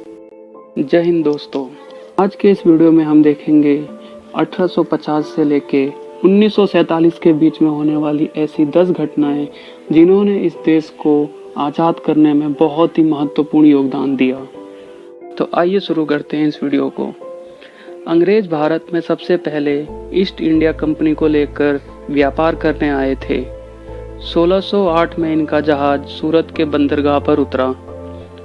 जय हिंद दोस्तों। आज के इस वीडियो में हम देखेंगे 1850 से लेके 1947 के बीच में होने वाली ऐसी 10 घटनाएं जिन्होंने इस देश को आज़ाद करने में बहुत ही महत्वपूर्ण योगदान दिया। तो आइए शुरू करते हैं इस वीडियो को। अंग्रेज भारत में सबसे पहले ईस्ट इंडिया कंपनी को लेकर व्यापार करने आए थे। 1608 में इनका जहाज सूरत के बंदरगाह पर उतरा।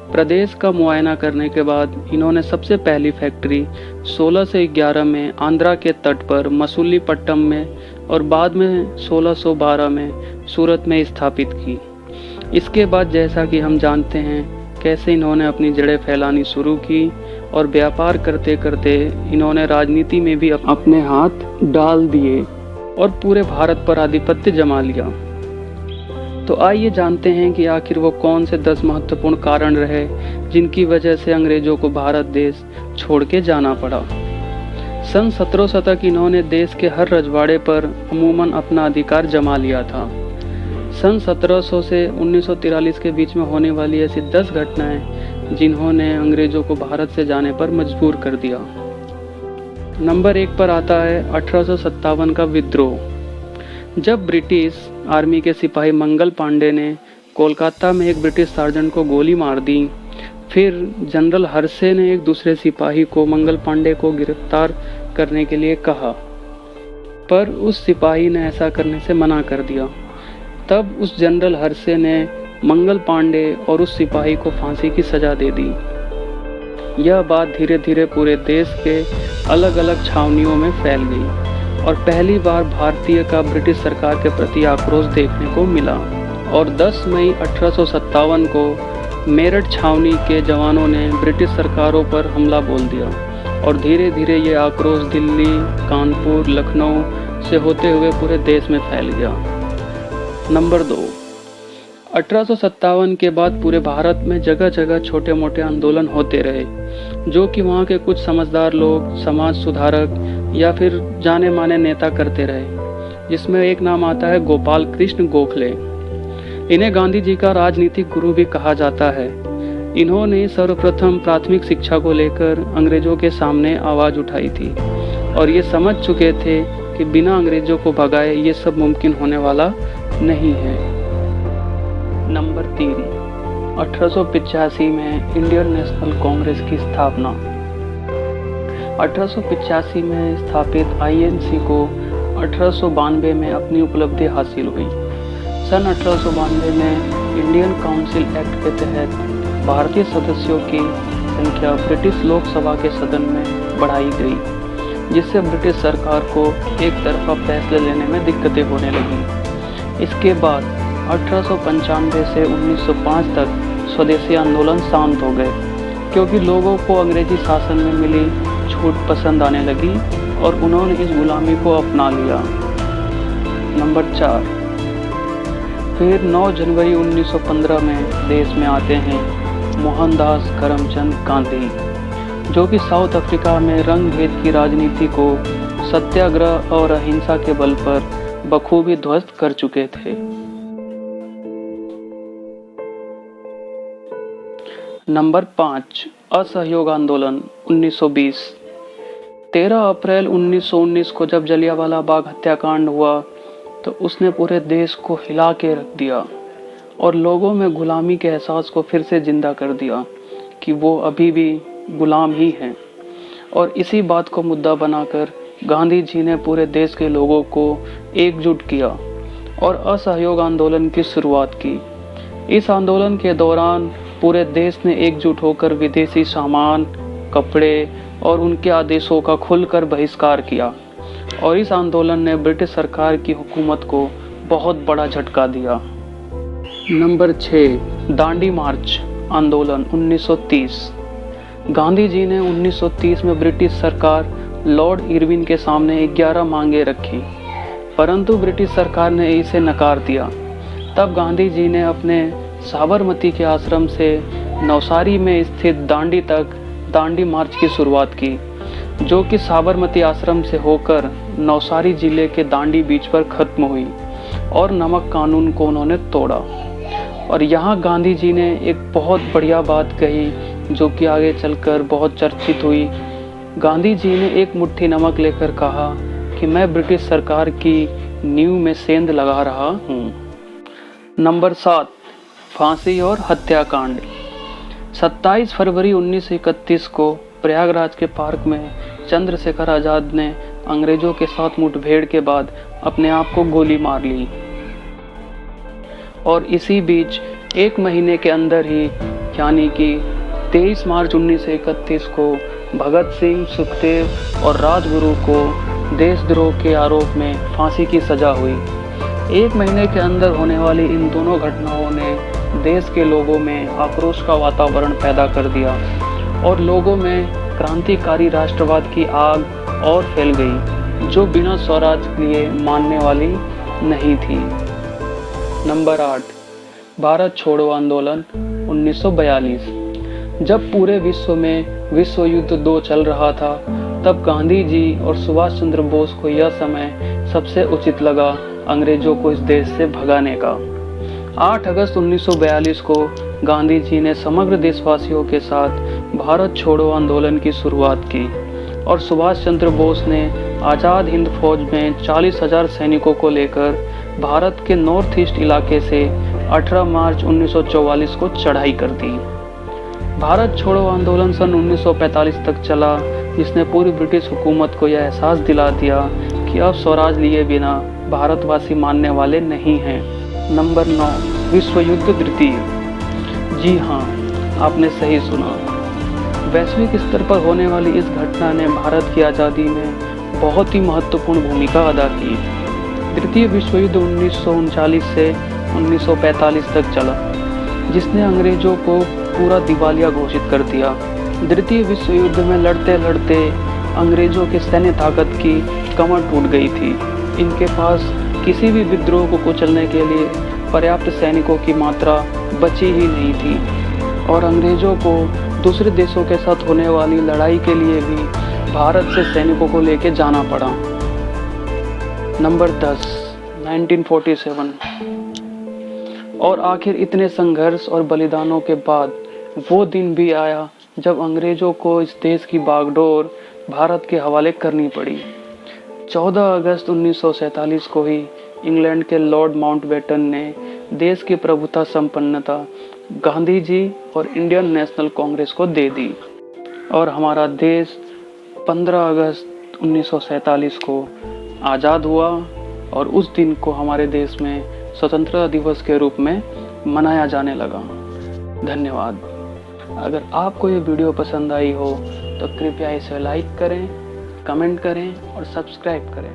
प्रदेश का मुआयना करने के बाद इन्होंने सबसे पहली फैक्ट्री 16 से 11 में आंध्रा के तट पर मसूलीपट्टनम में और बाद में 1612 में सूरत में स्थापित की। इसके बाद जैसा कि हम जानते हैं कैसे इन्होंने अपनी जड़ें फैलानी शुरू की और व्यापार करते करते इन्होंने राजनीति में भी अपने हाथ डाल दिए और पूरे भारत पर आधिपत्य जमा लिया। तो आइए जानते हैं कि आखिर वो कौन से 10 महत्वपूर्ण कारण रहे जिनकी वजह से अंग्रेजों को भारत देश छोड़ के जाना पड़ा। सन 1700 तक इन्होंने देश के हर रजवाड़े पर अमूमन अपना अधिकार जमा लिया था। सन 1700 से 1943 के बीच में होने वाली ऐसी 10 घटनाएं जिन्होंने अंग्रेजों को भारत से जाने पर मजबूर कर दिया। नंबर 1 पर आता है 1857 का विद्रोह। जब ब्रिटिश आर्मी के सिपाही मंगल पांडे ने कोलकाता में एक ब्रिटिश सार्जेंट को गोली मार दी, फिर जनरल हर्से ने एक दूसरे सिपाही को मंगल पांडे को गिरफ्तार करने के लिए कहा, पर उस सिपाही ने ऐसा करने से मना कर दिया। तब उस जनरल हर्से ने मंगल पांडे और उस सिपाही को फांसी की सजा दे दी। यह बात धीरे धीरे पूरे देश के अलग अलग छावनियों में फैल गई और पहली बार भारतीय का ब्रिटिश सरकार के प्रति आक्रोश देखने को मिला। और 10 मई 1857 को मेरठ छावनी के जवानों ने ब्रिटिश सरकारों पर हमला बोल दिया और धीरे धीरे ये आक्रोश दिल्ली, कानपुर, लखनऊ से होते हुए पूरे देश में फैल गया। नंबर 2, 1857 के बाद पूरे भारत में जगह जगह छोटे मोटे आंदोलन होते रहे जो कि वहाँ के कुछ समझदार लोग, समाज सुधारक या फिर जाने माने नेता करते रहे, जिसमें एक नाम आता है गोपाल कृष्ण गोखले। इन्हें गांधी जी का राजनीतिक गुरु भी कहा जाता है। इन्होंने सर्वप्रथम प्राथमिक शिक्षा को लेकर अंग्रेजों के सामने आवाज उठाई थी और ये समझ चुके थे कि बिना अंग्रेजों को भगाए ये सब मुमकिन होने वाला नहीं है। नंबर 3, 1885 में इंडियन नेशनल कांग्रेस की स्थापना। 1885 में स्थापित आईएनसी को 1892 में अपनी उपलब्धि हासिल हुई। सन 1892 में इंडियन काउंसिल एक्ट के तहत भारतीय सदस्यों की संख्या ब्रिटिश लोकसभा के सदन में बढ़ाई गई, जिससे ब्रिटिश सरकार को एक तरफा फैसले लेने में दिक्कतें होने लगी। इसके बाद 1895 से 1905 तक स्वदेशी आंदोलन शांत हो गए क्योंकि लोगों को अंग्रेजी शासन में मिली छूट पसंद आने लगी और उन्होंने इस गुलामी को अपना लिया। नंबर 4, फिर 9 जनवरी 1915 में देश में आते हैं मोहनदास करमचंद गांधी, जो कि साउथ अफ्रीका में रंग भेद की राजनीति को सत्याग्रह और अहिंसा के बल पर बखूबी ध्वस्त कर चुके थे। नंबर 5, असहयोग आंदोलन 1920। 13 अप्रैल 1919 को जब जलियांवाला बाग हत्याकांड हुआ तो उसने पूरे देश को हिला के रख दिया और लोगों में गुलामी के एहसास को फिर से जिंदा कर दिया कि वो अभी भी गुलाम ही हैं। और इसी बात को मुद्दा बनाकर गांधी जी ने पूरे देश के लोगों को एकजुट किया और असहयोग आंदोलन की शुरुआत की। इस आंदोलन के दौरान पूरे देश ने एकजुट होकर विदेशी सामान, कपड़े और उनके आदेशों का खुलकर बहिष्कार किया और इस आंदोलन ने ब्रिटिश सरकार की हुकूमत को बहुत बड़ा झटका दिया। नंबर 6, दांडी मार्च आंदोलन 1930। गांधी जी ने 1930 में ब्रिटिश सरकार लॉर्ड इरविन के सामने 11 मांगे रखी, परंतु ब्रिटिश सरकार ने इसे नकार दिया। तब गांधी जी ने अपने साबरमती के आश्रम से नवसारी में स्थित दांडी तक दांडी मार्च की शुरुआत की, जो कि साबरमती आश्रम से होकर नवसारी जिले के दांडी बीच पर खत्म हुई और नमक कानून को उन्होंने तोड़ा। और यहाँ गांधी जी ने एक बहुत बढ़िया बात कही जो कि आगे चलकर बहुत चर्चित हुई। गांधी जी ने एक मुट्ठी नमक लेकर कहा कि मैं ब्रिटिश सरकार की नींव में सेंध लगा रहा हूँ। नंबर 7, फांसी और हत्याकांड। 27 फरवरी 1931 को प्रयागराज के पार्क में चंद्रशेखर आजाद ने अंग्रेजों के साथ मुठभेड़ के बाद अपने आप को गोली मार ली। और इसी बीच एक महीने के अंदर ही यानी कि 23 मार्च 1931 को भगत सिंह, सुखदेव और राजगुरु को देशद्रोह के आरोप में फांसी की सजा हुई। एक महीने के अंदर होने वाली इन दोनों घटनाओं ने देश के लोगों में आक्रोश का वातावरण पैदा कर दिया और लोगों में क्रांतिकारी राष्ट्रवाद की आग और फैल गई, जो बिना स्वराज लिए मानने वाली नहीं थी। नंबर 8, भारत छोड़ो आंदोलन 1942। जब पूरे विश्व में विश्व युद्ध 2 चल रहा था, तब गांधी जी और सुभाष चंद्र बोस को यह समय सबसे उचित लगा अंग्रेजों को इस देश से भगाने का। 8 अगस्त 1942 को गांधी जी ने समग्र देशवासियों के साथ भारत छोड़ो आंदोलन की शुरुआत की और सुभाष चंद्र बोस ने आज़ाद हिंद फौज में 40,000 सैनिकों को लेकर भारत के नॉर्थ ईस्ट इलाके से 18 मार्च 1944 को चढ़ाई कर दी। भारत छोड़ो आंदोलन सन 1945 तक चला, जिसने पूरी ब्रिटिश हुकूमत को यह एहसास दिला दिया कि अब स्वराज लिए बिना भारतवासी मानने वाले नहीं हैं। नंबर 9, विश्व युद्ध द्वितीय। जी हाँ, आपने सही सुना। वैश्विक स्तर पर होने वाली इस घटना ने भारत की आज़ादी में बहुत ही महत्वपूर्ण भूमिका अदा की। द्वितीय विश्व युद्ध 1939 से 1945 तक चला, जिसने अंग्रेजों को पूरा दिवालिया घोषित कर दिया। द्वितीय विश्व युद्ध में लड़ते लड़ते अंग्रेजों के सैन्य ताकत की कमर टूट गई थी। इनके पास किसी भी विद्रोह को कुचलने के लिए पर्याप्त सैनिकों की मात्रा बची ही नहीं थी और अंग्रेजों को दूसरे देशों के साथ होने वाली लड़ाई के लिए भी भारत से सैनिकों को लेकर जाना पड़ा। नंबर 10, 1947। और आखिर इतने संघर्ष और बलिदानों के बाद वो दिन भी आया जब अंग्रेजों को इस देश की बागडोर भारत के हवाले करनी पड़ी। 14 अगस्त 1947 को ही इंग्लैंड के लॉर्ड माउंटबेटन ने देश की प्रभुता संपन्नता गांधी जी और इंडियन नेशनल कांग्रेस को दे दी और हमारा देश 15 अगस्त 1947 को आज़ाद हुआ और उस दिन को हमारे देश में स्वतंत्रता दिवस के रूप में मनाया जाने लगा। धन्यवाद। अगर आपको ये वीडियो पसंद आई हो तो कृपया इसे लाइक करें, कमेंट करें और सब्सक्राइब करें।